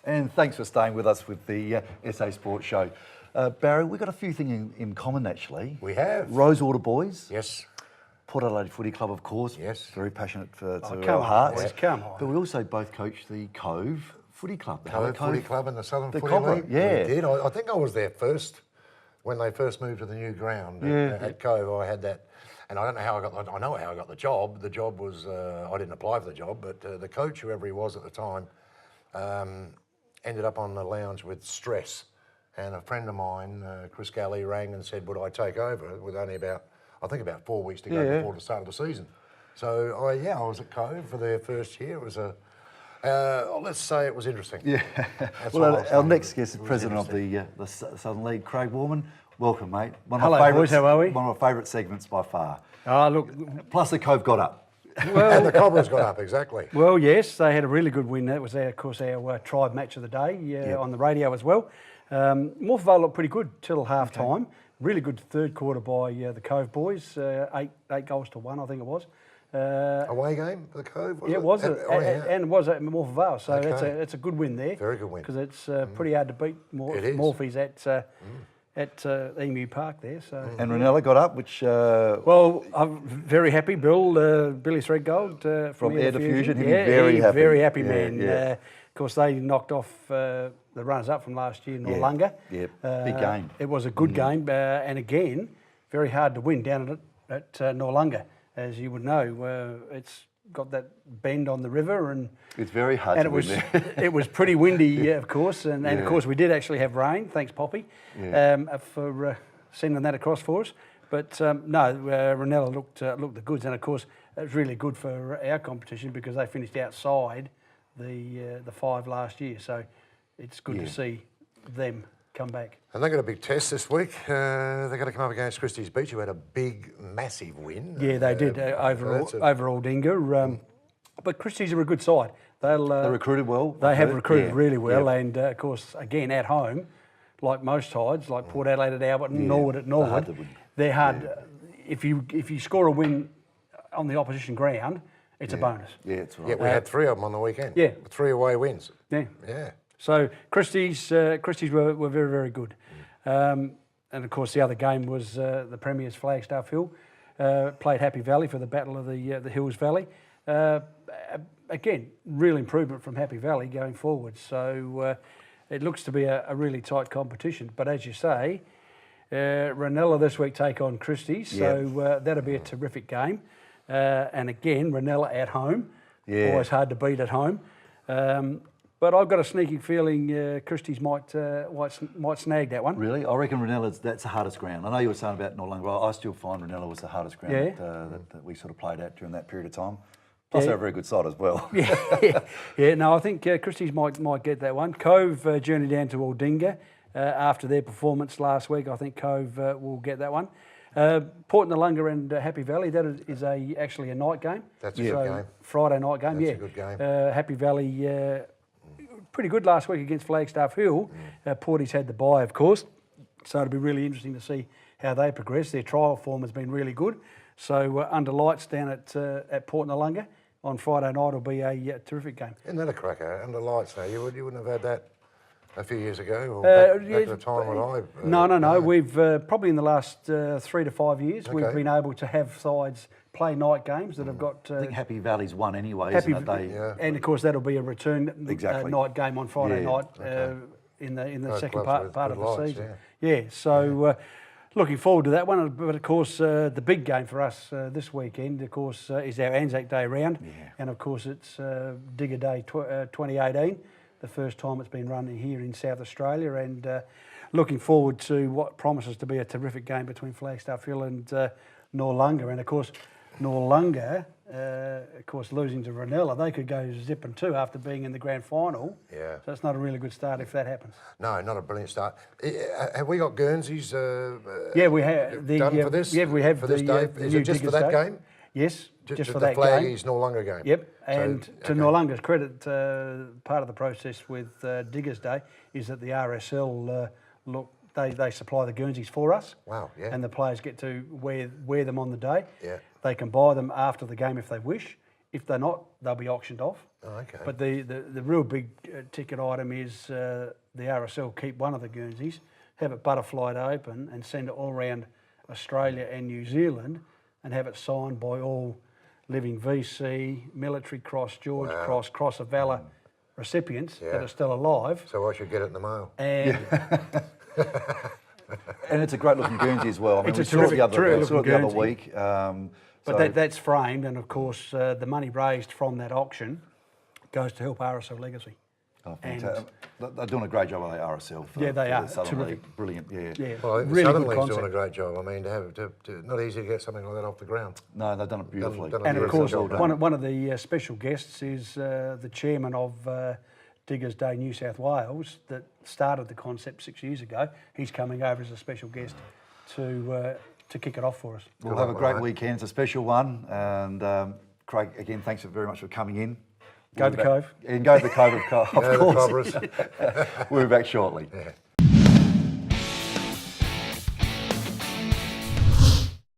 And thanks for staying with us with the SA Sports Show. Barry, we've got a few things in common actually. We have. Rosewater boys. Yes. Port Adelaide Footy Club, of course. Yes. Very passionate to come our on, hearts. boys, come on. But we also both coach the Cove Footy Club. The Cove Footy Club and the Southern Footy Cobra, League. yeah. We did. I think I was there first when they first moved to the new ground at Cove. I had that. And I don't know how I got. I know how I got the job. The job was I didn't apply for the job, but the coach, whoever he was at the time, ended up on the lounge with stress. And a friend of mine, Chris Galley, rang and said, "Would I take over?" With only about 4 weeks to go before the start of the season. So I was at Cove for their first year. It was let's say it was interesting. Yeah. Well, our next guest is president of the Southern League, Craig Warman. Welcome, mate. Hello, boys. How are we? One of my favourite segments by far. Oh, look. Plus, the Cove got up. Well, and the Cobras got up, exactly. Well, yes, they had a really good win. That was, of course, our tribe match of the day on the radio as well. Morpeth Vale looked pretty good till half-time. Really good third quarter by the Cove boys, 8 goals to 1, I think it was. Away game for the Cove, was it? It was, and it was at Morpeth Vale, so it's a good win there. Very good win. Because it's pretty hard to beat Morphe's at Emu Park there. So. And Ranella got up, which... well, I'm very happy, Billy Threadgold from Air Diffusion. He'd be very happy man. Yeah. Of course, they knocked off the runners-up from last year, Noarlunga. Yeah, big game. It was a good game, and again, very hard to win down at Noarlunga. As you would know, it's got that bend on the river, and it's very hard to win there. It was pretty windy, of course, and of course we did actually have rain. Thanks, Poppy, for sending that across for us. But Ranella looked the goods, and of course it was really good for our competition because they finished outside the 5 last year. So it's good to see them come back. And they got a big test this week. They're going to come up against Christie's Beach, who had a big, massive win. Yeah, they did over Aldinga. But Christie's are a good side. They recruited well. They have recruited really well, and of course, again at home, like most sides, like Port Adelaide at Alberton, Norwood at Norwood, they're hard. If you score a win on the opposition ground, it's a bonus. Yeah, it's right. Yeah, we had 3 of them on the weekend. Yeah, 3 away wins. Yeah. So Christie's were very, very good. And of course the other game was the Premier's Flagstaff Hill. Played Happy Valley for the Battle of the Hills Valley. Again, real improvement from Happy Valley going forward. So it looks to be a really tight competition. But as you say, Ranella this week take on Christie's. So that'll be a terrific game. And again, Ranella at home. Always hard to beat at home. But I've got a sneaking feeling Christie's might snag that one. Really? I reckon Ranella's, that's the hardest ground. I know you were saying about Noarlunga, but I still find Ranella was the hardest ground that we sort of played at during that period of time. Plus they're a very good side as well. No, I think Christie's might get that one. Cove journey down to Aldinga after their performance last week. I think Cove will get that one. Port Noarlunga and Happy Valley, that is actually a night game. That's a good game. Friday night game, That's a good game. Happy Valley, pretty good last week against Flagstaff Hill. Porty's had the bye, of course, so it'll be really interesting to see how they progress. Their trial form has been really good. So under lights down at Port Noarlunga on Friday night will be a terrific game. Isn't that a cracker? Under lights now, you wouldn't have had that a few years ago, or back at the time when I... No. We've probably in the last 3 to 5 years, we've been able to have sides play night games that have got... I think Happy Valley's won anyway, isn't it? And of course that'll be a return night game on Friday night in the second part of the season. So looking forward to that one. But of course the big game for us this weekend, of course, is our Anzac Day round. And of course it's Digger Day 2018. The first time it's been run here in South Australia, and looking forward to what promises to be a terrific game between Flagstaff Hill and Noarlunga. And of course, Noarlunga, losing to Ranella, they could go zip and 2 after being in the grand final. Yeah. So it's not a really good start if that happens. No, not a brilliant start. Have we got Guernseys? We have done for this. Yeah, we have for this day. Is it just for that game? Yes, just for the that flag game. is Noarlunga game. Yep, and to Noarlunga's credit, part of the process with Diggers Day is that the RSL they supply the Guernseys for us. Wow, yeah. And the players get to wear them on the day. Yeah. They can buy them after the game if they wish. If they're not, they'll be auctioned off. Oh, okay. But the real big ticket item is the RSL keep one of the Guernseys, have it butterflied open and send it all around Australia and New Zealand and have it signed by all living VC, Military Cross, George Cross, Cross of Valour recipients that are still alive. So I should get it in the mail. And And it's a great looking Guernsey as well. I mean, It's we a saw it the terrific other Guernsey. week. But that's framed, and of course, the money raised from that auction goes to help RSL Legacy. Oh, fantastic. They're doing a great job at RSL. For, Yeah, they for are. the Southern Terrific. League. Brilliant, yeah. Yeah, Well, I think really Southern good League's concept. doing a great job. I mean, not easy to get something like that off the ground. No, they've done it beautifully. Done a And of beautiful course, job done. one of the special guests is the chairman of Diggers Day New South Wales that started the concept 6 years ago. He's coming over as a special guest to kick it off for us. We'll have a great weekend. It's a special one. And Craig, again, thanks very much for coming in. Go to the Cove. And go to the Cove, of course. Yeah, the Cobras. We'll be back shortly. Yeah.